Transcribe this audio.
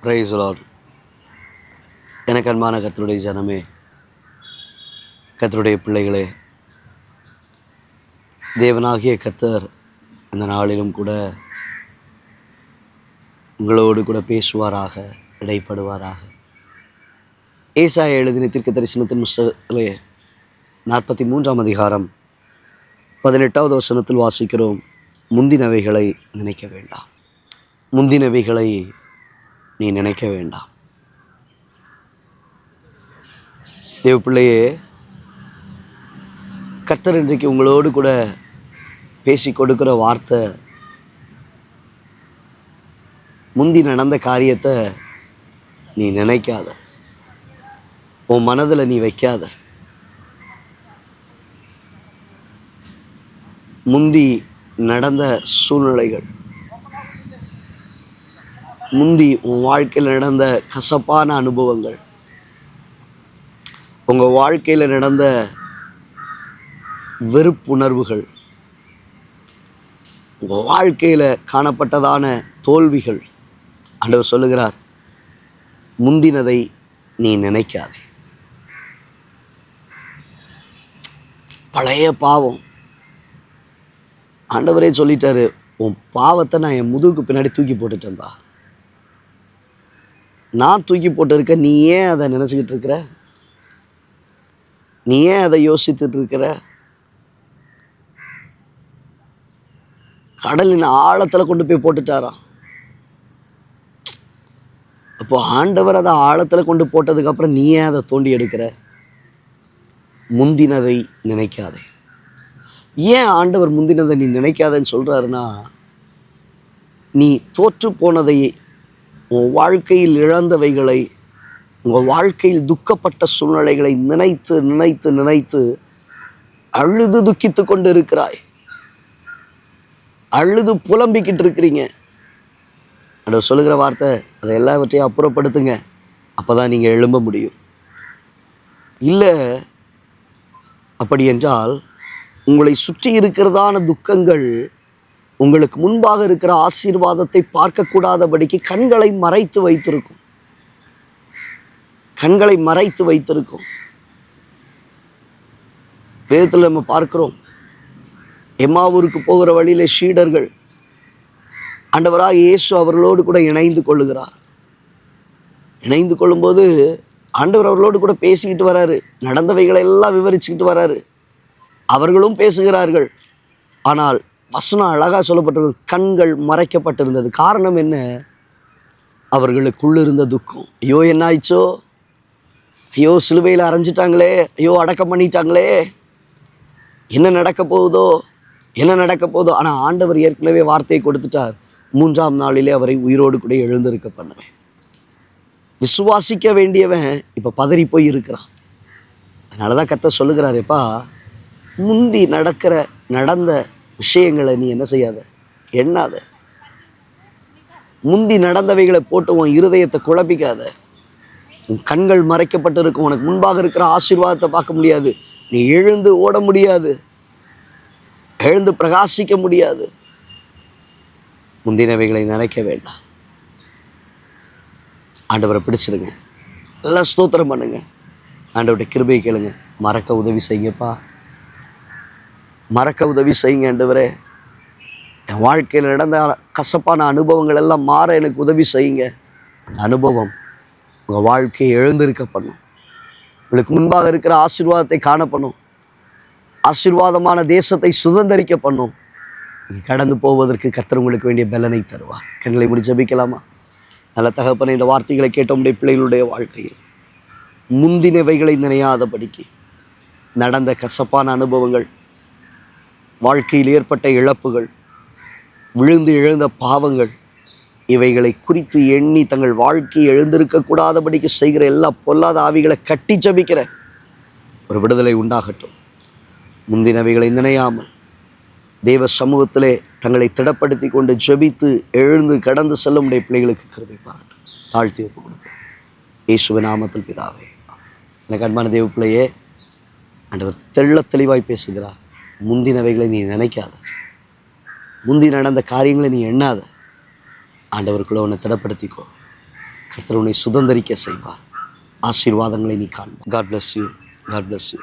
Price Lord. எனக்கு அன்பான கர்த்தருடைய ஜனமே, கர்த்தருடைய பிள்ளைகளே, தேவனாகிய கர்த்தர் இந்த நாளிலும் கூட உங்களோடு கூட பேசுவாராக, இடைப்படுவாராக. ஏசாயா எழுதின தீர்க்க தரிசனத்தின் புஸ்தகத்திலே 43ஆம் அதிகாரம் 18வது வசனத்தில் வாசிக்கிறோம், முந்தினவைகளை நினைக்க வேண்டாம். முந்தினவைகளை நீ நினைக்க வேண்டாம். தேவ பிள்ளையே, கர்த்தர் இன்றைக்கு உங்களோடு கூட பேசி கொடுக்குற வார்த்தை, முந்தி நடந்த காரியத்தை நீ நினைக்காத, உன் மனதில் நீ வைக்காத. முந்தி நடந்த சூழ்நிலைகள், முந்தி உன் வாழ்க்கையில் நடந்த கசப்பான அனுபவங்கள், உங்கள் வாழ்க்கையில் நடந்த வெறுப்புணர்வுகள், உங்கள் வாழ்க்கையில் காணப்பட்டதான தோல்விகள், ஆண்டவர் சொல்லுகிறார், முந்தினதை நீ நினைக்காதே. பழைய பாவம், ஆண்டவரே சொல்லிட்டாரு, உன் பாவத்தை நான் என் முதுகுக்கு பின்னாடி தூக்கி போட்டுட்டேன்பா. நான் தூக்கி போட்டு இருக்க, நீ ஏன் அதை நினச்சிக்கிட்டு இருக்கிற? நீ ஏன் அதை யோசித்துட்டு இருக்கிற? கடலின் ஆழத்தில் கொண்டு போய் போட்டுட்டாராம். அப்போ ஆண்டவர் அதை ஆழத்தில் கொண்டு போட்டதுக்கப்புறம் நீ ஏன் அதை தோண்டி எடுக்கிற? முந்தினதை நினைக்காதே. ஏன் ஆண்டவர் முந்தினதை நீ நினைக்காதன்னு சொல்கிறாருன்னா, நீ தோற்று போனதை, உன் வாழ்க்கையில் இழந்தவைகளை, உங்கள் வாழ்க்கையில் துக்கப்பட்ட சூழ்நிலைகளை நினைத்து நினைத்து நினைத்து அழுது துக்கித்து கொண்டு இருக்கிறாய். அழுது புலம்பிக்கிட்டு இருக்கிறீங்க. அதை சொல்லுகிற வார்த்தை, அதை எல்லாவற்றையும் அப்புறப்படுத்துங்க, அப்போ தான் நீங்கள் எழும்ப முடியும். இல்லை அப்படி என்றால் உங்களை சுற்றி இருக்கிறதான துக்கங்கள் உங்களுக்கு முன்பாக இருக்கிற ஆசீர்வாதத்தை பார்க்கக்கூடாதபடிக்கு கண்களை மறைத்து வைத்திருக்கும். கண்களை மறைத்து வைத்திருக்கும். வேதத்தில் நம்ம பார்க்கிறோம், எம்மாவூருக்கு போகிற வழியில சீடர்கள், ஆண்டவராக இயேசு அவர்களோடு கூட இணைந்து கொள்ளுகிறார். இணைந்து கொள்ளும்போது ஆண்டவர் அவர்களோடு கூட பேசிக்கிட்டு வராரு, நடந்தவைகளை எல்லாம் விவரிச்சுக்கிட்டு வராரு. அவர்களும் பேசுகிறார்கள். ஆனால் வசனம் அழகாக சொல்லப்பட்டிருந்தது, கண்கள் மறைக்கப்பட்டிருந்தது. காரணம் என்ன? அவர்களுக்குள்ள இருந்த துக்கம். ஐயோ என்ன ஆயிச்சோ, ஐயோ சிலுவையில் அரைஞ்சிட்டாங்களே, ஐயோ அடக்கம் பண்ணிட்டாங்களே, என்ன நடக்க போகுதோ, என்ன நடக்க போதோ. ஆனால் ஆண்டவர் ஏற்கனவே வார்த்தையை கொடுத்துட்டார், 3ஆம் நாளிலே அவரை உயிரோடு கூட எழுந்திருக்க பண்ணுவேன். விசுவாசிக்க வேண்டியவன் இப்போ பதறி போய் இருக்கிறான். அதனால தான் கர்த்தர் சொல்லுகிறார், எப்பா முந்தி நடந்த விஷயங்களை நீ என்ன செய்யாத, எண்ணாத. முந்தி நடந்தவைகளை போட்டு உன் இருதயத்தை குழப்பிக்காத. உன் கண்கள் மறைக்கப்பட்டிருக்கும். உனக்கு முன்பாக இருக்கிற ஆசீர்வாதத்தை பார்க்க முடியாது. நீ எழுந்து ஓட முடியாது, எழுந்து பிரகாசிக்க முடியாது. முந்தினவைகளை நினைக்க வேண்டாம். ஆண்டவரை பிடிச்சிருங்க, நல்லா ஸ்தோத்திரம் பண்ணுங்க, ஆண்டவருடைய கிருபையை கேளுங்க. மறக்க உதவி செய்யுங்கப்பா, மறக்க உதவி செய்யுங்க. ஆண்டவரே, என் வாழ்க்கையில் நடந்த கசப்பான அனுபவங்கள் எல்லாம் மாற எனக்கு உதவி செய்யுங்க. அந்த அனுபவம் உங்கள் வாழ்க்கையை எழுந்திருக்க பண்ணும். உங்களுக்கு முன்பாக இருக்கிற ஆசீர்வாதத்தை காண பண்ணும். ஆசீர்வாதமான தேசத்தை சுதந்திரிக்க பண்ணும். கடந்து போவதற்கு கர்த்தர் உங்களுக்கு வேண்டிய பலனை தருவார். கண்களை மூடி ஜெபிக்கலாமா? நல்ல தகப்பனே, இந்த வார்த்தைகளை கேட்ட உடைய பிள்ளைகளுடைய வாழ்க்கையில் முந்தினவைகளை நினையாதபடிக்கு நடந்த கசப்பான அனுபவங்கள், வாழ்க்கையில் ஏற்பட்ட இழப்புகள், விழுந்து எழுந்த பாவங்கள், இவைகளை குறித்து எண்ணி தங்கள் வாழ்க்கையை எழுந்திருக்கக்கூடாதபடிக்கு செய்கிற எல்லா பொல்லாத ஆவிகளை கட்டி ஜபிக்கிற ஒரு விடுதலை உண்டாகட்டும். முந்தினவைகளை நினையாமல் தேவ சமூகத்திலே தங்களை திடப்படுத்தி கொண்டு ஜெபித்து எழுந்து கடந்து செல்ல முடிய பிள்ளைகளுக்கு கிருபை பாராட்டும். தாழ்த்தி ஒப்பு கொடுப்போம். இயேசுவின் நாமத்தில் பிதாவே. எனக்கு அன்பான தேவ பிள்ளையே, ஆண்டவர் தெள்ள தெளிவாய் பேசுகிறார். முந்தினவைகளை நீ நினைக்காத, முந்தி நடந்த காரியங்களை நீ எண்ணாத. ஆண்டவருக்குள்ள உன்னை திடப்படுத்திக்கோ. கர்த்தர் உன்னை சுதந்தரிக்க செய்வார். ஆசீர்வாதங்களை நீ காண்பாய். God bless you. God bless you.